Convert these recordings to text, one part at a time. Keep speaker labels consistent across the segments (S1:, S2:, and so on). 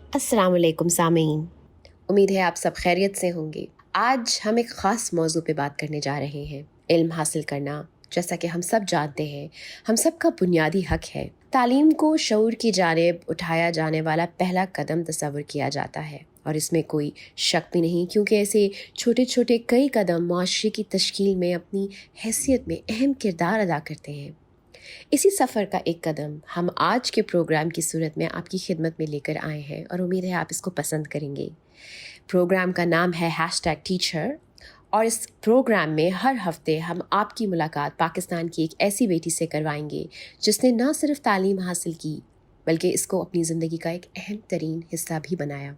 S1: अस्सलाम वालेकुम सामीन। उम्मीद है आप सब खैरियत से होंगे। आज हम एक ख़ास मौजू पे बात करने जा रहे हैं। इल्म हासिल करना, जैसा कि हम सब जानते हैं, हम सब का बुनियादी हक है। तालीम को शऊर की जानिब उठाया जाने वाला पहला कदम तस्वुर किया जाता है और इसमें कोई शक भी नहीं, क्योंकि ऐसे छोटे छोटे कई कदम माशरे की तश्कील में अपनी हैसियत में अहम किरदार अदा करते हैं। इसी सफ़र का एक कदम हम आज के प्रोग्राम की सूरत में आपकी खिदमत में लेकर आए हैं और उम्मीद है आप इसको पसंद करेंगे। प्रोग्राम का नाम है #टीचर और इस प्रोग्राम में हर हफ्ते हम आपकी मुलाकात पाकिस्तान की एक ऐसी बेटी से करवाएंगे जिसने न सिर्फ तालीम हासिल की बल्कि इसको अपनी ज़िंदगी का एक अहम तरीन हिस्सा भी बनाया।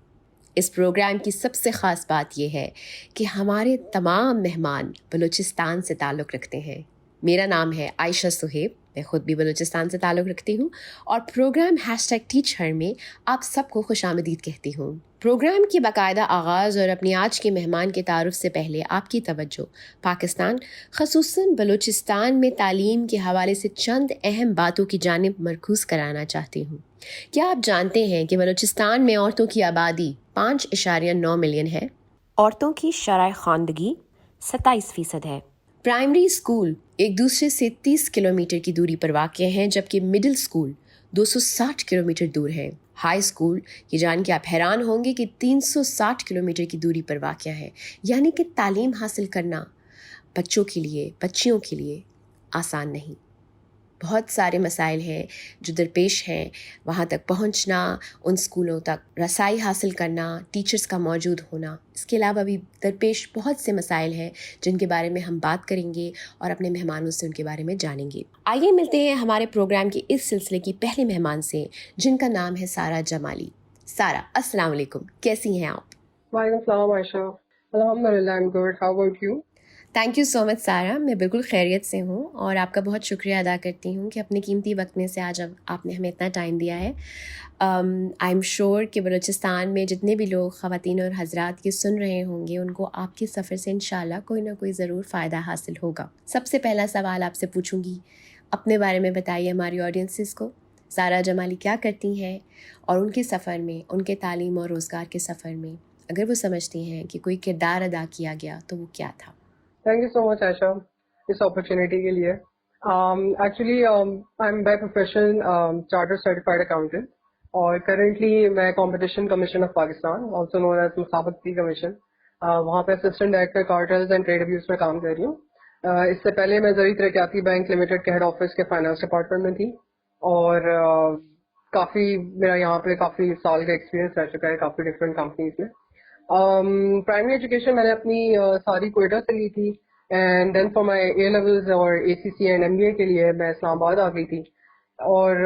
S1: इस प्रोग्राम की सबसे ख़ास बात यह है कि हमारे तमाम मेहमान बलूचिस्तान से ताल्लुक़ रखते हैं। मेरा नाम है आयशा सुहेब, मैं ख़ुद भी बलूचिस्तान से ताल्लुक़ रखती हूँ और प्रोग्राम #टीचर में आप सबको खुशामदीद कहती हूँ। प्रोग्राम की बाकायदा आगाज़ और अपनी आज के मेहमान के तारुफ से पहले आपकी तवज्जो पाकिस्तान ख़ुसूसन बलूचिस्तान में तालीम के हवाले से चंद अहम बातों की जानिब मरकूज़ कराना चाहती हूँ। क्या आप जानते हैं कि बलूचिस्तान में औरतों की आबादी 5.9 मिलियन है? औरतों की शरह ख़वानदगी 27% है। प्राइमरी स्कूल एक दूसरे से 30 किलोमीटर की दूरी पर वाक़ हैं, जबकि मिडिल स्कूल 260 किलोमीटर दूर है। हाई स्कूल ये जान के आप हैरान होंगे कि 360 किलोमीटर की दूरी पर वाक़ है। यानी कि तालीम हासिल करना बच्चों के लिए, बच्चियों के लिए आसान नहीं। बहुत सारे मसाइल हैं जो दरपेश हैं, वहाँ तक पहुँचना, उन स्कूलों तक रसाई हासिल करना, टीचर्स का मौजूद होना। इसके अलावा भी दरपेश बहुत से मसाइल हैं जिनके बारे में हम बात करेंगे और अपने मेहमानों से उनके बारे में जानेंगे। आइए मिलते हैं हमारे प्रोग्राम के इस सिलसिले की पहले मेहमान से, जिनका नाम है सारा जमाली। सारा, अस्सलाम वालेकुम, कैसी हैं आप?
S2: वालेकुम सलाम आयशा। अल्हम्दुलिल्लाह, I am good. How about you?
S1: Thank you so much सारा, मैं बिल्कुल खैरियत से हूँ और आपका बहुत शुक्रिया अदा करती हूँ कि अपने कीमती वक्त में से आज अब आपने हमें इतना टाइम दिया है। आई एम श्योर कि बलूचिस्तान में जितने भी लोग ख़वातीन और हज़रात ये सुन रहे होंगे उनको आपके सफ़र से इंशाल्लाह कोई ना कोई ज़रूर फ़ायदा हासिल होगा। सबसे पहला सवाल आपसे पूछूंगी, अपने बारे में बताइए हमारी ऑडियंसिस को। सारा जमाली क्या करती हैं और उनके सफ़र में, उनके तालीम और रोज़गार के सफ़र में अगर वो समझती हैं कि कोई किरदार अदा किया गया तो वो क्या था?
S2: Thank you so much Ayesha इस अपॉर्चुनिटी के लिए। Actually I am by profession chartered certified accountant और करेंटली मैं competition commission of Pakistan, also known as मुसाबकती कमीशन, वहाँ पे assistant director cartels and trade abuse में काम कर रही हूँ। इससे पहले मैं ज़री तरक्याती बैंक लिमिटेड के हेड ऑफिस के फाइनेंस डिपार्टमेंट में थी और काफ़ी मेरा यहाँ पे काफ़ी साल का एक्सपीरियंस रह चुका है काफ़ी डिफरेंट कंपनीज में। प्राइमरी एजुकेशन मैंने अपनी सारी कोयटा से ली थी and then for my A levels और एसीसी एंड एमबीए के लिए मैं इस्लामाबाद आ गई थी। और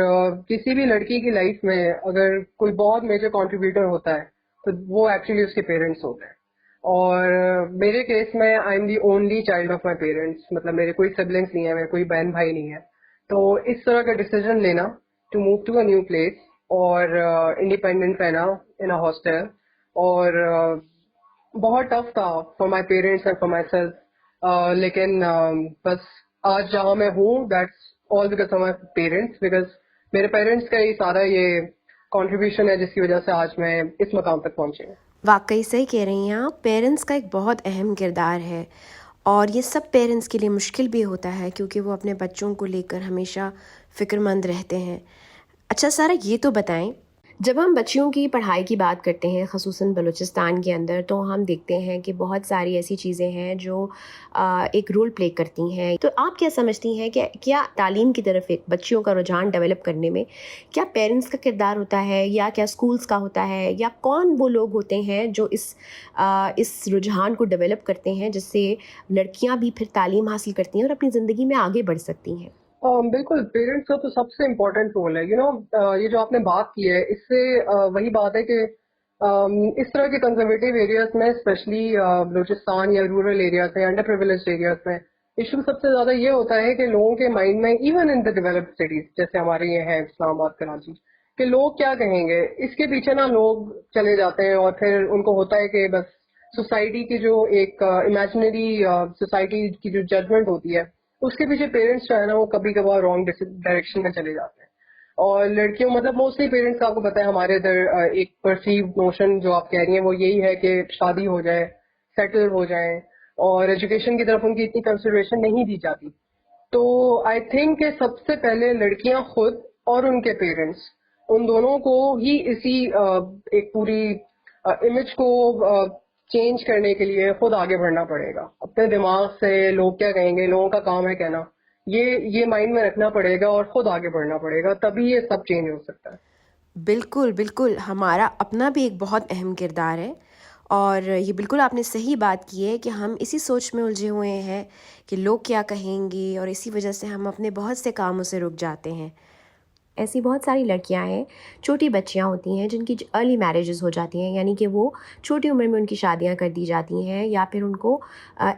S2: किसी भी लड़की की लाइफ में अगर कोई बहुत मेजर कंट्रीब्यूटर होता है तो वो एक्चुअली उसके पेरेंट्स होते हैं। और मेरे केस में I am the only child of my parents, मतलब मेरे कोई सिबलिंग्स नहीं है, मेरे कोई बहन भाई नहीं है। तो इस तरह का डिसीजन लेना to move to a new place और इंडिपेंडेंट रहना इन अ हॉस्टल और बहुत टफ था for my parents and for my self. लेकिन बस आज जहाँ मैं हूँ that's all because of my parents, because मेरे पेरेंट्स का ही सारा ये कंट्रीब्यूशन है जिसकी वजह से आज मैं इस मकाम तक पहुँची हूँ।
S1: वाकई सही कह रही हैं आप, पेरेंट्स का एक बहुत अहम किरदार है और ये सब पेरेंट्स के लिए मुश्किल भी होता है क्योंकि वो अपने बच्चों को लेकर हमेशा फ़िक्रमंद रहते हैं। अच्छा सारा, ये तो बताएं, जब हम बच्चियों की पढ़ाई की बात करते हैं ख़ुसूसन बलूचिस्तान के अंदर, तो हम देखते हैं कि बहुत सारी ऐसी चीज़ें हैं जो एक रोल प्ले करती हैं। तो आप क्या समझती हैं कि क्या तालीम की तरफ एक बच्चियों का रुझान डेवलप करने में क्या पेरेंट्स का किरदार होता है या क्या स्कूल्स का होता है, या कौन वो लोग होते हैं जो इस रुझान को डेवलप करते हैं जिससे लड़कियां भी फिर तालीम हासिल करती हैं और अपनी ज़िंदगी में आगे बढ़ सकती हैं?
S2: बिल्कुल, पेरेंट्स का तो सबसे इम्पोर्टेंट रोल है। ये जो आपने बात की है इससे वही बात है कि इस तरह के कंजर्वेटिव एरियाज में स्पेशली बलूचिस्तान या रूरल एरियाज में, अंडर प्रिविलेज्ड एरियाज में इशू सबसे ज्यादा ये होता है कि लोगों के माइंड में, even in the developed cities जैसे हमारे ये है इस्लामाबाद, कराची, कि लोग क्या कहेंगे, इसके पीछे ना लोग चले जाते हैं और फिर उनको होता है कि बस सोसाइटी की जो एक इमेजिनरी सोसाइटी की जो जजमेंट होती है उसके पीछे पेरेंट्स जो है ना वो कभी कभार रॉन्ग डायरेक्शन में चले जाते हैं। और लड़कियों मतलब मोस्टली पेरेंट्स का आपको पता है हमारे इधर एक परसीव नोशन जो आप कह रही हैं वो यही है कि शादी हो जाए, सेटल हो जाए, और एजुकेशन की तरफ उनकी इतनी कंसिडरेशन नहीं दी जाती। तो आई थिंक कि सबसे पहले लड़कियां खुद और उनके पेरेंट्स, उन दोनों को ही इसी एक पूरी इमेज को चेंज करने के लिए खुद आगे बढ़ना पड़ेगा। अपने दिमाग से लोग क्या कहेंगे, लोगों का काम है कहना, ये माइंड में रखना पड़ेगा और खुद आगे बढ़ना पड़ेगा, तभी ये सब चेंज हो सकता है।
S1: बिल्कुल बिल्कुल, हमारा अपना भी एक बहुत अहम किरदार है। और ये बिल्कुल आपने सही बात की है कि हम इसी सोच में उलझे हुए हैं कि लोग क्या कहेंगे, और इसी वजह से हम अपने बहुत से कामों से रुक जाते हैं। ऐसी बहुत सारी लड़कियां हैं, छोटी बच्चियां होती हैं जिनकी अर्ली मैरिजेस हो जाती हैं, यानी कि वो छोटी उम्र में उनकी शादियां कर दी जाती हैं या फिर उनको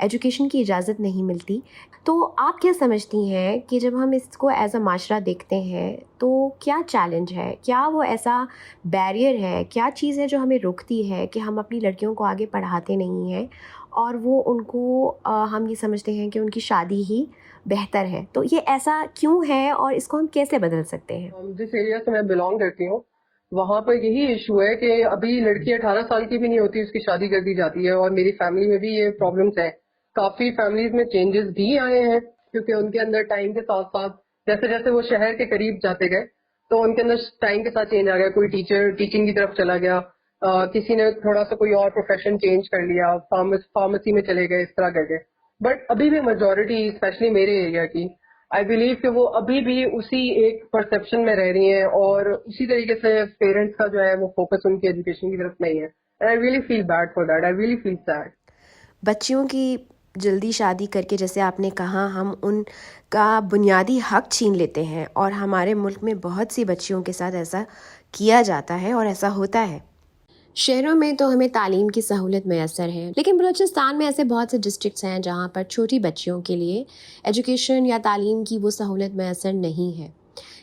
S1: एजुकेशन की इजाज़त नहीं मिलती। तो आप क्या समझती हैं कि जब हम इसको एज अ माशरा देखते हैं तो क्या चैलेंज है, क्या वो ऐसा बैरियर है, क्या चीज़ है जो हमें रोकती है कि हम अपनी लड़कियों को आगे पढ़ाते नहीं हैं, और वो उनको हम ये समझते हैं कि उनकी शादी ही बेहतर है। तो ये ऐसा क्यों है और इसको हम कैसे बदल सकते हैं?
S2: जिस एरिया से मैं बिलोंग करती हूँ वहां पर यही इशू है कि अभी लड़की 18 साल की भी नहीं होती उसकी शादी कर दी जाती है, और मेरी फैमिली में भी ये प्रॉब्लम्स है। काफी फैमिलीज में चेंजेस भी आए हैं क्योंकि उनके अंदर टाइम के साथ साथ जैसे जैसे वो शहर के करीब जाते गए तो उनके अंदर टाइम के साथ चेंज आ गया। कोई टीचर टीचिंग की तरफ चला गया, किसी ने थोड़ा सा कोई और प्रोफेशन चेंज कर लिया, फार्मेसी में चले गए, इस तरह करके। बट अभी भी मेजोरिटी स्पेशली मेरे एरिया की, आई बिलीव कि वो अभी भी उसी एक परसेप्शन में रह रही हैं और उसी तरीके से पेरेंट्स का जो है वो फोकस उनकी एजुकेशन की तरफ नहीं है। And I really feel bad for that, I really feel sad.
S1: बच्चियों की जल्दी शादी करके, जैसे आपने कहा, हम उनका बुनियादी हक छीन लेते हैं, और हमारे मुल्क में बहुत सी बच्चियों के साथ ऐसा किया जाता है और ऐसा होता है। शहरों में तो हमें तालीम की सहूलत मैसर है, लेकिन बलूचिस्तान में ऐसे बहुत से डिस्ट्रिक्ट्स हैं जहाँ पर छोटी बच्चियों के लिए एजुकेशन या तालीम की वो सहूलत मैसर नहीं है।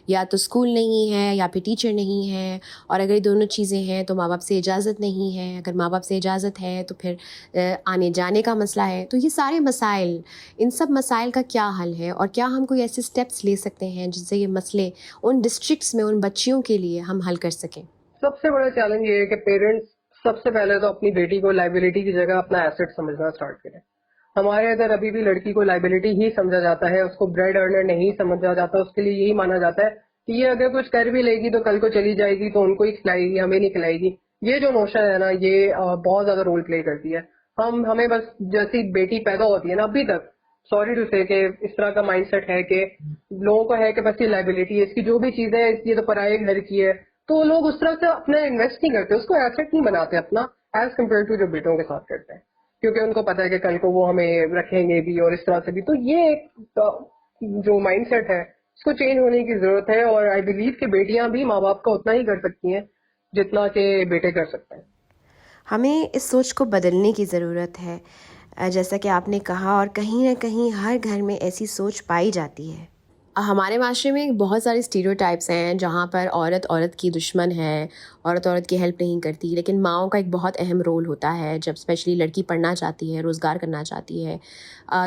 S1: या तो स्कूल नहीं है या फिर टीचर नहीं है, और अगर ये दोनों चीज़ें हैं तो माँ बाप से इजाज़त नहीं है। अगर माँ बाप से इजाज़त है तो फिर आने जाने का मसला है। तो ये सारे मसाइल, इन सब मसाइल का क्या हल है, और क्या हम कोई ऐसे स्टेप्स ले सकते हैं जिससे ये मसले उन डिस्ट्रिक्ट्स में उन बच्चियों के लिए हम हल कर सकें?
S2: सबसे बड़ा चैलेंज ये है कि पेरेंट्स सबसे पहले तो अपनी बेटी को लाइबिलिटी की जगह अपना एसेट समझना स्टार्ट करें। हमारे इधर अभी भी लड़की को लाइबिलिटी ही समझा जाता है, उसको ब्रेड अर्नर नहीं समझा जाता। उसके लिए यही माना जाता है कि ये अगर कुछ कर भी लेगी तो कल को चली जाएगी तो उनको ही खिलाएगी, हमें नहीं खिलाएगी। ये जो नोशन है ना, ये बहुत ज्यादा रोल प्ले करती है। हमें बस जैसी बेटी पैदा होती है ना, अभी तक सॉरी टू से कि इस तरह का माइंडसेट है कि लोगों को है कि बस ये लाइबिलिटी है, इसकी जो भी चीज है ये तो पराये घर की है। तो लोग उस तरह से अपना इन्वेस्ट नहीं करते, उसको एसेट नहीं बनाते अपना, एज कम्पेयर टू जो बेटों के साथ करते हैं, क्योंकि उनको पता है कि कल को वो हमें रखेंगे भी और इस तरह से भी। तो ये एक जो माइंडसेट है इसको चेंज होने की जरूरत है, और आई बिलीव कि बेटियां भी माँ बाप का उतना ही कर सकती हैं जितना कि बेटे कर सकते हैं।
S1: हमें इस सोच को बदलने की ज़रूरत है। जैसा कि आपने कहा, और कहीं ना कहीं हर घर में ऐसी सोच पाई जाती है। हमारे माशरे में बहुत सारे स्टीरियोटाइप्स हैं जहाँ पर औरत औरत की दुश्मन है, औरत औरत की हेल्प नहीं करती, लेकिन माँओं का एक बहुत अहम रोल होता है जब स्पेशली लड़की पढ़ना चाहती है, रोज़गार करना चाहती है।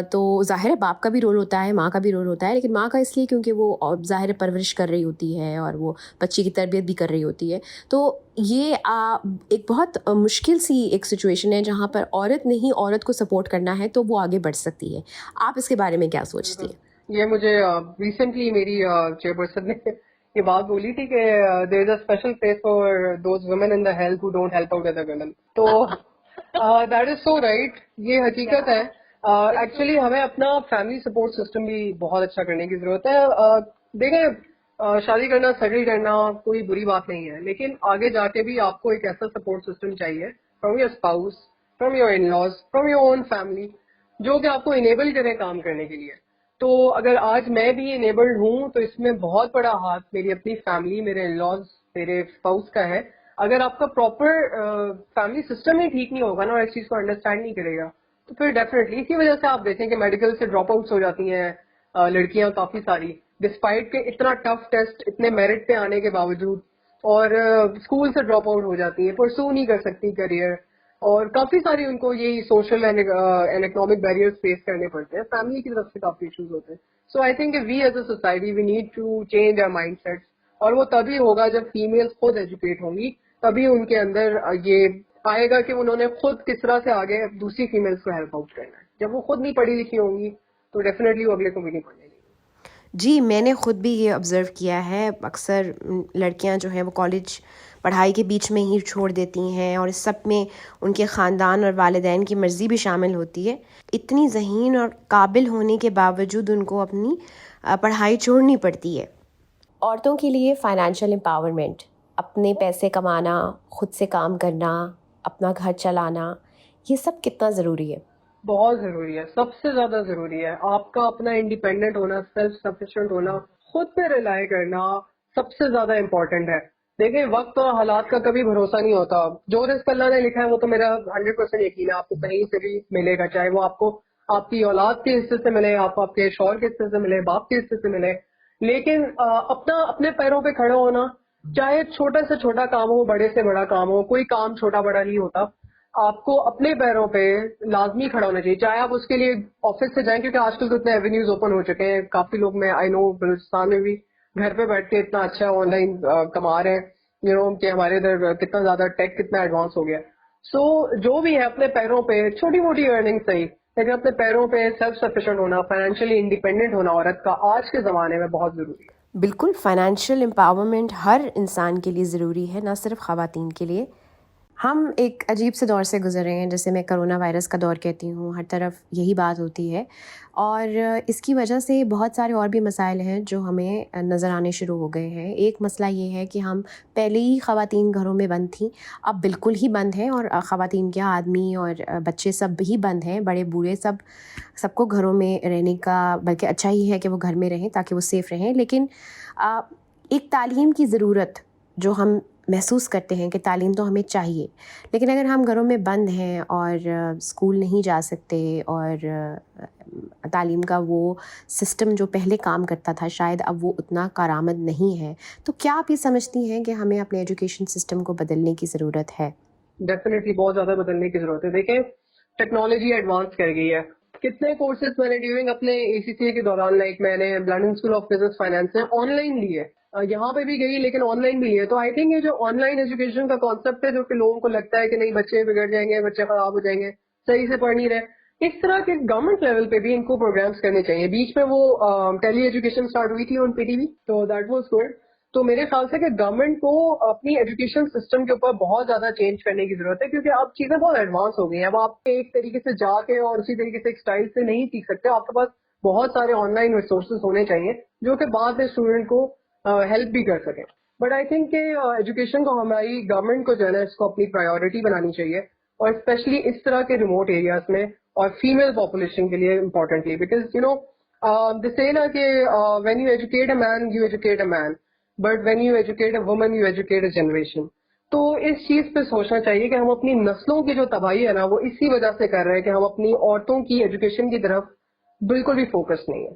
S1: तो ज़ाहिर है बाप का भी रोल होता है, माँ का भी रोल होता है, लेकिन माँ का इसलिए क्योंकि वो ज़ाहिर है परवरिश कर रही होती है और वो बच्ची की तरबियत भी कर रही होती है। तो ये एक बहुत मुश्किल सी एक सिचुएशन है जहाँ पर औरत ने ही औरत को सपोर्ट करना है तो वो आगे बढ़ सकती है। आप इसके बारे में क्या सोचती हैं?
S2: ये मुझे रिसेंटली मेरी चेयरपर्सन ने ये बात बोली थी कि there is a special place for those women in the hell who don't help out other women. तो दैट इज सो राइट, ये हकीकत है। एक्चुअली हमें अपना फैमिली सपोर्ट सिस्टम भी बहुत अच्छा करने की जरूरत है। देखें, शादी करना, सेटल करना कोई बुरी बात नहीं है, लेकिन आगे जाके भी आपको एक ऐसा सपोर्ट सिस्टम चाहिए from your spouse, from your in laws, from your own family, जो कि आपको इनेबल करे काम करने के लिए। तो अगर आज मैं भी इनेबल्ड हूँ तो इसमें बहुत बड़ा हाथ मेरी अपनी फैमिली, मेरे इन लॉज, मेरे स्पाउस का है। अगर आपका प्रॉपर फैमिली सिस्टम ही ठीक नहीं होगा ना और इस चीज को अंडरस्टैंड नहीं करेगा तो फिर डेफिनेटली इसी वजह से आप देखें कि मेडिकल से ड्रॉप आउट्स हो जाती हैं लड़कियां काफी सारी, डिस्पाइट के इतना टफ टेस्ट, इतने मेरिट पे आने के बावजूद, और स्कूल से ड्रॉप आउट हो जाती है, परसू नहीं कर सकती करियर, और काफी सारी उनको यही social and economic barriers face करने पड़ते हैं, फैमिली की तरफ से काफी इश्यूज होते हैं। So I think we as a society we need to change our mindset और वो तभी होगा जब फीमेल्स खुद एजुकेट होंगी, तभी उनके अंदर ये आएगा कि उन्होंने खुद किस तरह से आगे दूसरी फीमेल्स को हेल्प आउट करना है। जब वो खुद नहीं पढ़ी लिखी होंगी तो डेफिनेटली वो अगले को भी नहीं पढ़ने देंगी।
S1: जी, मैंने ख़ुद भी ये ऑब्ज़र्व किया है। अक्सर लड़कियां जो हैं वो कॉलेज पढ़ाई के बीच में ही छोड़ देती हैं और इस सब में उनके ख़ानदान और वालिदैन की मर्ज़ी भी शामिल होती है। इतनी ज़हीन और काबिल होने के बावजूद उनको अपनी पढ़ाई छोड़नी पड़ती है। औरतों के लिए फाइनेंशियल एम्पावरमेंट, अपने पैसे कमाना, खुद से काम करना, अपना घर चलाना, ये सब कितना ज़रूरी है?
S2: बहुत जरूरी है, सबसे ज्यादा जरूरी है। आपका अपना इंडिपेंडेंट होना, सेल्फ सफिशिएंट होना, खुद पे रिलाई करना सबसे ज्यादा इम्पोर्टेंट है। देखिए, वक्त और हालात का कभी भरोसा नहीं होता। जो रिस्क अल्लाह ने लिखा है वो तो मेरा 100% यकीन है आपको कहीं से भी मिलेगा, चाहे वो आपको आपकी औलाद के हिस्से से मिले, आपको आपके शौहर के हिस्से से मिले, बाप के हिस्से से मिले। लेकिन अपना अपने पैरों पे खड़ा होना, चाहे छोटा से छोटा काम हो, बड़े से बड़ा काम हो, कोई काम छोटा बड़ा नहीं होता। आपको अपने पैरों पे लाजमी खड़ा होना चाहिए, चाहे आप उसके लिए ऑफिस से जाएं, क्योंकि आजकल तो इतने एवेन्यूज ओपन हो चुके हैं। काफी लोग, मैं आई नो बलूचिस्तान में भी घर पे बैठ के इतना अच्छा ऑनलाइन कमा रहे हैं, कि हमारे इधर कितना ज्यादा टेक कितना एडवांस हो गया। सो जो भी है अपने पैरों पे छोटी मोटी अर्निंग सही, लेकिन अपने पैरों पे सेल्फ सफिशिएंट होना, फाइनेंशियली इंडिपेंडेंट होना औरत का आज के जमाने में बहुत जरूरी है।
S1: बिल्कुल, फाइनेंशियल एम्पावरमेंट हर इंसान के लिए ज़रूरी है, ना सिर्फ ख़वातीन के लिए। हम एक अजीब से दौर से गुज़र रहे हैं, जिसे मैं कोरोना वायरस का दौर कहती हूँ। हर तरफ यही बात होती है और इसकी वजह से बहुत सारे और भी मसाइल हैं जो हमें नज़र आने शुरू हो गए हैं। एक मसला ये है कि हम पहले ही ख़वातीन घरों में बंद थीं, अब बिल्कुल ही बंद हैं और ख़वातीन क्या, आदमी और बच्चे सब ही बंद हैं, बड़े बूढ़े सबको घरों में रहने का, बल्कि अच्छा ही है कि वो घर में रहें ताकि वो सेफ़ रहें। लेकिन एक तालीम की ज़रूरत जो हम महसूस करते हैं कि तालीम तो हमें चाहिए, लेकिन अगर हम घरों में बंद हैं और स्कूल नहीं जा सकते और तालीम का वो सिस्टम जो पहले काम करता था शायद अब वो उतना कारआमद नहीं है, तो क्या आप ये समझती हैं कि हमें अपने एजुकेशन सिस्टम को बदलने की ज़रूरत है?
S2: डेफिनेटली बहुत ज्यादा बदलने की जरूरत है। देखें, टेक्नोलॉजी एडवांस कर गई है। कितने कोर्सेज मैंने ड्यूरिंग अपने ACCA के दौरान, लाइक मैंने London school of business finance से ऑनलाइन लिए, यहाँ पे भी गई लेकिन ऑनलाइन भी लिए। तो आई थिंक ये जो ऑनलाइन एजुकेशन का कॉन्सेप्ट है, जो कि लोगों को लगता है कि नहीं बच्चे बिगड़ जाएंगे, बच्चे खराब हो जाएंगे, सही से पढ़ नहीं रहे, इस तरह के गवर्नमेंट लेवल पे भी इनको प्रोग्राम्स करने चाहिए। बीच में वो टेली एजुकेशन स्टार्ट हुई थी ऑन PTV, तो दैट वाज गुड। तो मेरे ख्याल से कि गवर्नमेंट को अपनी एजुकेशन सिस्टम के ऊपर बहुत ज्यादा चेंज करने की जरूरत है, क्योंकि अब चीजें बहुत एडवांस हो गई हैं। अब आप एक तरीके से जाके और उसी तरीके से एक स्टाइल से नहीं सीख सकते। आपके पास बहुत सारे ऑनलाइन रिसोर्सेज होने चाहिए जो कि बाद में स्टूडेंट को हेल्प भी कर सके। बट आई थिंक कि एजुकेशन को हमारी गवर्नमेंट को जो है ना, इसको अपनी प्रायोरिटी बनानी चाहिए, और स्पेशली इस तरह के रिमोट एरियाज में और फीमेल पॉपुलेशन के लिए इम्पोर्टेंटली, बिकॉज दे से ना कि when you educate a man you educate a man, but when you educate a woman you educate a generation. तो इस चीज पे सोचना चाहिए कि हम अपनी नस्लों की जो तबाही है ना, वो इसी वजह से कर रहे हैं कि हम अपनी औरतों की एजुकेशन की तरफ बिल्कुल भी फोकस नहीं है।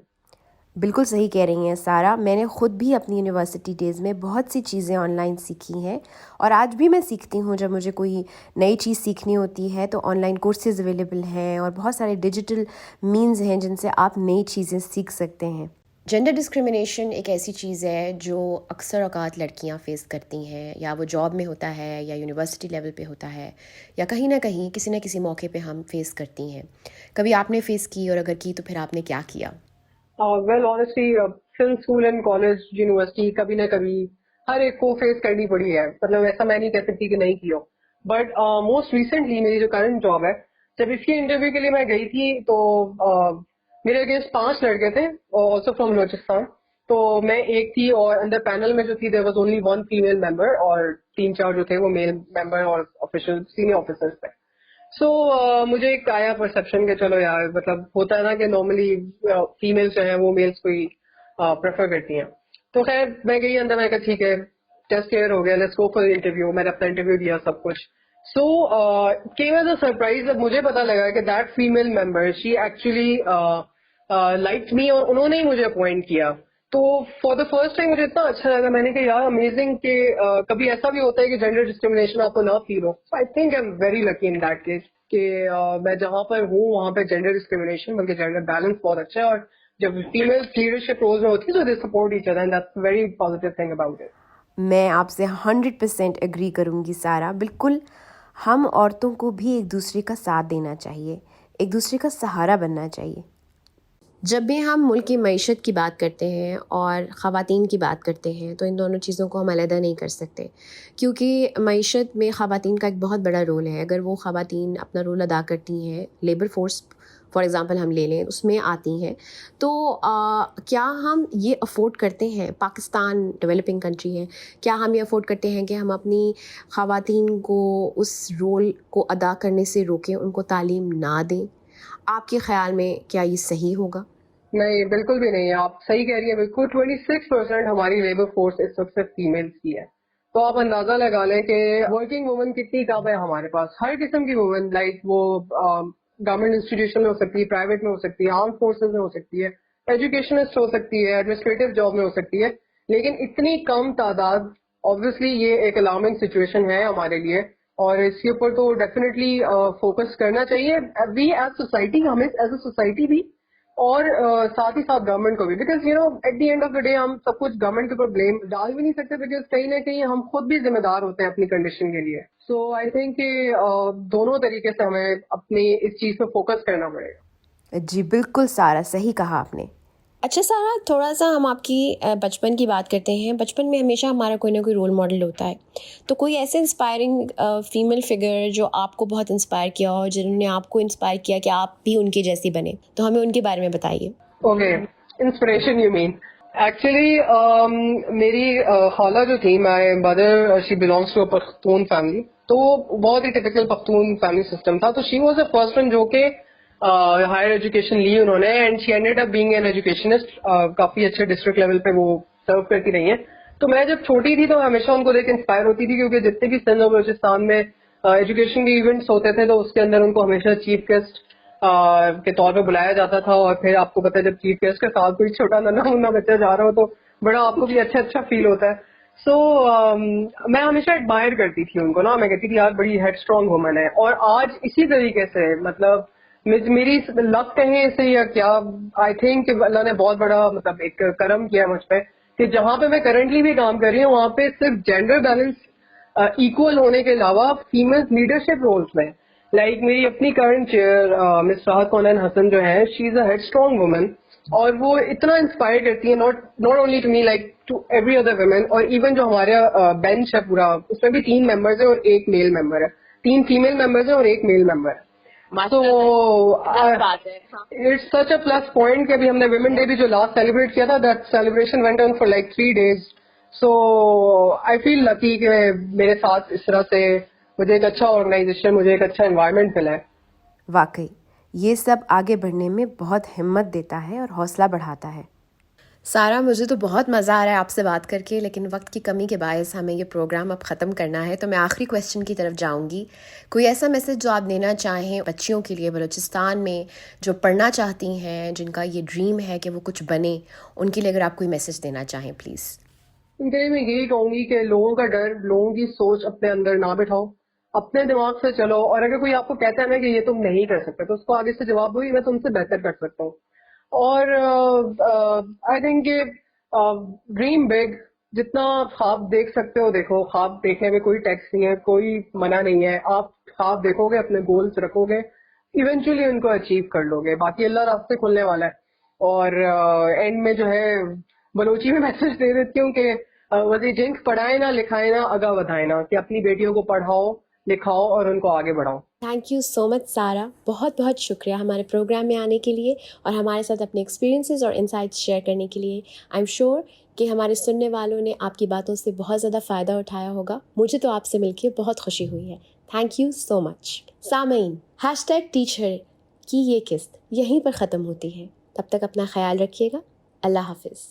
S1: बिल्कुल सही कह रही हैं सारा। मैंने ख़ुद भी अपनी यूनिवर्सिटी डेज़ में बहुत सी चीज़ें ऑनलाइन सीखी हैं और आज भी मैं सीखती हूँ। जब मुझे कोई नई चीज़ सीखनी होती है तो ऑनलाइन कोर्सेज़ अवेलेबल हैं और बहुत सारे डिजिटल मीन्स हैं जिनसे आप नई चीज़ें सीख सकते हैं। जेंडर डिस्क्रिमिनेशन एक ऐसी चीज़ है जो अक्सर औकात लड़कियां फेस करती हैं, या वो जॉब में होता है या यूनिवर्सिटी लेवल पे होता है, या कहीं ना कहीं किसी न किसी मौके पे हम फेस करती हैं। कभी आपने फेस की, और अगर की तो फिर आपने क्या किया?
S2: Well honestly, since school and college university कभी ना कभी हर एक को फेस करनी पड़ी है। मतलब ऐसा मैं नहीं कह सकती कि नहीं की हो। बट मोस्ट रिसेंटली मेरी जो करंट जॉब है, जब इसके इंटरव्यू के लिए मैं गई थी तो मेरे अगेंस्ट 5 लड़के थे, ऑल्सो फ्रॉम बलोचिस्तान। तो मैं एक थी, और अंदर पैनल में जो थी there was only 1 female member, और 3-4 जो थे वो मेल मेंबर और ऑफिशियल सीनियर ऑफिसर्स थे। सो मुझे एक आया परसेप्शन के चलो यार, मतलब होता है ना कि नॉर्मली फीमेल्स जो है वो मेल्स को ही प्रेफर करती हैं। तो खैर मैं गई अंदर, मैं कहा ठीक है, टेस्ट क्लियर हो गया, लेट्स गो फॉर इंटरव्यू। मैंने अपना इंटरव्यू दिया, सब कुछ। सो केम एज अ सरप्राइज, जब मुझे पता लगा कि that female member she actually liked me, और उन्होंने ही मुझे अपॉइंट किया। तो फॉर द फर्स्ट टाइम मुझे इतना अच्छा लगा। मैंने कहा यार अमेजिंग कि कभी ऐसा भी होता है कि जेंडर डिस्क्रिमिनेशन आपको ना फील हो। So I think I am very lucky in that case कि मैं जहां पर हूँ वहां पे जेंडर डिस्क्रिमिनेशन बल्कि जेंडर बैलेंस बहुत अच्छा है। और जब फीमेल लीडरशिप रोल्स में होती है तो they support each other and that's very positive thing about it.
S1: मैं आपसे 100% एग्री करूँगी सारा, बिल्कुल। हम औरतों को भी एक दूसरे का साथ देना चाहिए, एक दूसरे का सहारा बनना चाहिए। जब भी हम मुल्क की मईशत की बात करते हैं और ख़वातीन की बात करते हैं तो इन दोनों चीज़ों को हम अलहदा नहीं कर सकते, क्योंकि मईशत में ख़वातीन का एक बहुत बड़ा रोल है। अगर वो ख़वातीन अपना रोल अदा करती हैं, लेबर फोर्स फॉर एग्ज़ाम्पल हम ले लें, उसमें आती हैं, तो क्या हम ये अफोर्ड करते हैं? पाकिस्तान डेवलपिंग कंट्री है, क्या हम ये अफोर्ड करते हैं कि हम अपनी ख़वातीन को उस रोल को अदा करने से रोकें, उनको तालीम ना दें? आपके ख़्याल में क्या ये सही होगा?
S2: नहीं, बिल्कुल भी नहीं है। आप सही कह रही है बिल्कुल। 26% हमारी लेबर फोर्स इस वक्त सिर्फ फीमेल्स की है। तो आप अंदाजा लगा लें कि वर्किंग वुमन कितनी कम है हमारे पास। हर किस्म की वुमन, लाइक वो गवर्नमेंट इंस्टीट्यूशन में हो सकती है, प्राइवेट में हो सकती है, आर्म फोर्सेज में हो सकती है, एजुकेशनिस्ट हो सकती है, एडमिनिस्ट्रेटिव जॉब में हो सकती है, लेकिन इतनी कम तादाद, ऑब्वियसली ये एक अलार्मिंग सिचुएशन है हमारे लिए। और इसके ऊपर तो डेफिनेटली फोकस करना चाहिए। वी एज सोसाइटी, हमें एज अ सोसाइटी भी, और साथ ही साथ गवर्नमेंट को भी, because you know at the end of the day हम सब कुछ गवर्नमेंट के ऊपर ब्लेम डाल भी नहीं सकते, बिकॉज कहीं ना कहीं हम खुद भी जिम्मेदार होते हैं अपनी कंडीशन के लिए। सो आई थिंक कि दोनों तरीके से हमें अपनी इस चीज पे फोकस करना पड़ेगा।
S1: जी बिल्कुल सारा, सही कहा आपने। अच्छा सारा, थोड़ा सा हम आपकी बचपन की बात करते हैं। बचपन में हमेशा हमारा कोई ना कोई रोल मॉडल होता है, तो कोई ऐसे इंस्पायरिंग फीमेल फिगर जो आपको बहुत इंस्पायर किया हो, जिन्होंने आपको इंस्पायर किया कि आप भी उनकी जैसी बने, तो हमें उनके बारे में बताइए।
S2: Okay, inspiration you mean. Actually मेरी खाला जो थी, my mother, she belongs to a Pakhtun family, तो बहुत ही टिपिकल पख्तून फैमिली सिस्टम था। तो she was the first one जो कि हायर एजुकेशन ली उन्होंने, and she ended up being an educationist. काफी अच्छे डिस्ट्रिक्ट लेवल पे वो सर्व करती रही हैं। तो मैं जब छोटी थी तो हमेशा उनको देख इंस्पायर होती थी, क्योंकि जितने भी सिंध और बलूचिस्तान में एजुकेशन के इवेंट्स होते थे तो उसके अंदर उनको हमेशा चीफ गेस्ट के तौर पे बुलाया जाता था। और फिर आपको पता है जब चीफ गेस्ट के साथ कोई छोटा नन्हा मुन्ना बच्चा जा रहा हो तो बड़ा आपको भी अच्छा अच्छा फील होता है। सो मैं हमेशा एडमायर करती थी उनको ना। मैं कहती थी यार बड़ी हेड स्ट्रॉन्ग वुमन है। और आज इसी तरीके से, मतलब मेरी लक कहें इसे या क्या, आई थिंक अल्लाह ने बहुत बड़ा मतलब एक करम किया मुझ पे, कि जहाँ पे मैं करंटली भी काम कर रही हूँ वहाँ पे सिर्फ जेंडर बैलेंस इक्वल होने के अलावा फीमेल लीडरशिप रोल्स में, लाइक मेरी अपनी करंट चेयर मिस राहत कौनैन हसन जो है, she is a head strong woman. और वो इतना इंस्पायर करती है, not only to me, like to every other women. और इवन जो हमारा बेंच है पूरा, उसमें भी 3 मेंबर्स है और 1 मेल मेंबर है, 3 फीमेल मेंबर्स है और 1 मेल मेंबर है। तो it's such a plus point कि अभी हमने वुमेन डे भी जो लास्ट सेलिब्रेट किया था, that celebration went on for like 3 days। So I feel lucky कि मेरे साथ इस तरह से मुझे एक अच्छा ऑर्गेनाइजेशन, मुझे एक अच्छा एनवायरनमेंट मिला है।
S1: वाकई ये सब आगे बढ़ने में बहुत हिम्मत देता है और हौसला बढ़ाता है। सारा, मुझे तो बहुत मज़ा आ रहा है आपसे बात करके, लेकिन वक्त की कमी के बायस हमें ये प्रोग्राम अब ख़त्म करना है। तो मैं आखिरी क्वेश्चन की तरफ जाऊंगी। कोई ऐसा मैसेज जो आप देना चाहें बच्चियों के लिए बलूचिस्तान में जो पढ़ना चाहती हैं, जिनका ये ड्रीम है कि वो कुछ बने, उनके लिए अगर आप कोई मैसेज देना चाहें प्लीज़।
S2: इनके लिए मैं यही कहूंगी कि लोगों का डर, लोगों की सोच अपने अंदर ना बिठाओ, अपने दिमाग से चलो। और अगर कोई आपको कहता है ना कि ये तुम नहीं कर सकते, तो उसको आगे से जवाब दो, मैं तुमसे बेहतर कर सकता हूँ। और आई थिंक ड्रीम बिग, जितना ख्वाब देख सकते हो देखो। ख्वाब देखने में कोई टैक्स नहीं है, कोई मना नहीं है। आप ख्वाब देखोगे, अपने गोल्स रखोगे, इवेंचुअली उनको अचीव कर लोगे। बाकी अल्लाह रास्ते खुलने वाला है। और एंड में जो है बलोची में मैसेज दे देती हूँ कि वजी जिंक पढ़ाए ना लिखाए ना आगा बढ़ाए ना, कि अपनी बेटियों को पढ़ाओ लिखाओ और उनको आगे बढ़ाओ।
S1: थैंक यू सो मच सारा, बहुत बहुत शुक्रिया हमारे प्रोग्राम में आने के लिए और हमारे साथ अपने एक्सपीरियंसेस और इनसाइट्स शेयर करने के लिए। आई एम श्योर कि हमारे सुनने वालों ने आपकी बातों से बहुत ज़्यादा फ़ायदा उठाया होगा। मुझे तो आपसे मिलके बहुत खुशी हुई है। Thank you so much. Sameen, #teacher की ये किस्त यहीं पर ख़त्म होती है। तब तक अपना ख्याल रखिएगा। अल्लाह हाफिज़।